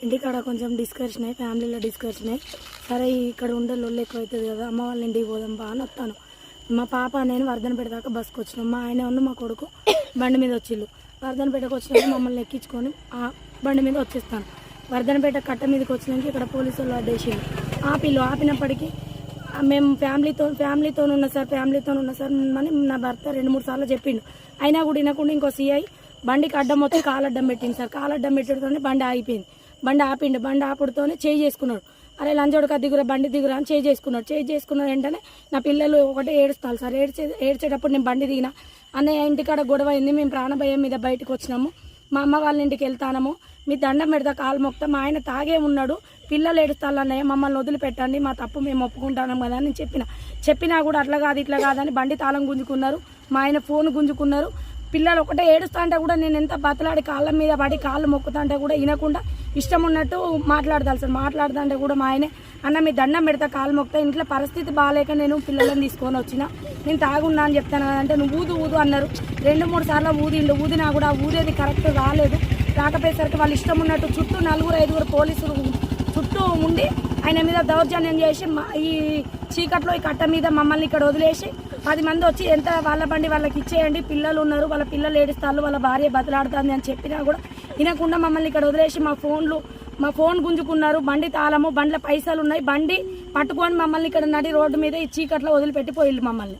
ఇంటికాడ కొంచెం డిస్కషన్ అయ్యి ఫ్యామిలీలో డిస్కషన్ అయ్యి సరే ఇక్కడ ఉండే లొల్లు ఎక్కువ అవుతుంది కదా అమ్మ వాళ్ళ ఇంటికి పోదాం బా అని వస్తాను. మా పాప నేను వర్ధనపేట దాకా బస్కి వచ్చినాం. మా ఆయన ఉన్న మా కొడుకు బండి మీద వచ్చిళ్ళు. వర్ధనపేటకు వచ్చినాక మమ్మల్ని ఎక్కించుకొని ఆ బండి మీద వచ్చేస్తాను. వర్ధనపేట కట్ట మీదకి వచ్చినాక ఇక్కడ పోలీసు వాళ్ళు అడ్డేసిళ్ళు. ఆపినప్పటికీ మేము ఫ్యామిలీతో ఉన్నా సార్ అని నా భర్త 2-3 సార్లు చెప్పిండు. అయినా కూడా వినకుండా ఇంకో సిఐ బండికి అడ్డం వచ్చి కాలడ్డం పెట్టింది సార్. కాలడ్డం పెట్టడంతోనే బండి ఆగిపోయింది. బండి ఆపుడుతోనే చేయి చేసుకున్నాడు. అరే లంచోడుక దిగురా బండి దిగురా అని చేయి చేసుకున్న వెంటనే నా పిల్లలు ఒకటే ఏడుస్తారు సార్. ఏడ్చేటప్పుడు నేను బండి దిగిన అన్నయ్య ఇంటికాడ గొడవ అయింది, మేము ప్రాణభయం మీద బయటకు వచ్చినాము, మా అమ్మ వాళ్ళ ఇంటికి వెళ్తానము, మీ దండం పెడతా కాలు మొక్తా, మా ఆయన తాగే ఉన్నాడు, పిల్లలు ఏడుస్తారు అన్నయ్య మమ్మల్ని వదిలిపెట్టండి, మా తప్పు మేము ఒప్పుకుంటాం కదా అని చెప్పినా కూడా అట్లా కాదు ఇట్లా కాదని బండి తాళం గుంజుకున్నారు, మా ఆయన ఫోన్ గుంజుకున్నారు. పిల్లలు ఒకటే ఏడుస్తా అంటే కూడా నేను ఎంత బతలాడి కాళ్ళ మీద పడి కాళ్ళు మొక్కుతా అంటే కూడా వినకుండా ఇష్టం ఉన్నట్టు మాట్లాడతాను సార్. మాట్లాడుతా అంటే కూడా మా ఆయనే అన్న మీ దండం పెడతా కాళ్ళు మొక్కుతా, ఇంట్లో పరిస్థితి బాగాలేక నేను పిల్లలను తీసుకొని వచ్చిన, నేను తాగున్నా అని చెప్తాను కదంటే నువ్వు ఊదు అన్నారు. 2-3 సార్లు ఊదినా కూడా ఊదేది కరెక్ట్ రాకపోయేసరికి వాళ్ళు ఇష్టం ఉన్నట్టు చుట్టూ 4-5 పోలీసులు చుట్టూ ఉండి ఆయన మీద దౌర్జన్యం చేసి ఈ చీకట్లో ఈ కట్ట మీద మమ్మల్ని ఇక్కడ వదిలేసి 10 మంది వచ్చి ఎంత వాళ్ళ బండి వాళ్ళకి ఇచ్చేయండి, పిల్లలు ఉన్నారు, వాళ్ళ పిల్లలు ఏడుస్తారు, వాళ్ళ భార్య బతలాడుతుంది అని చెప్పినా కూడా వినకుండా మమ్మల్ని ఇక్కడ వదిలేసి మా ఫోన్ గుంజుకున్నారు. బండి తాళము, బండ్ల పైసలు ఉన్నాయి, బండి పట్టుకొని మమ్మల్ని ఇక్కడ నడి రోడ్డు మీద ఈ చీకట్లో వదిలిపెట్టి పోయిళ్ళు మమ్మల్ని.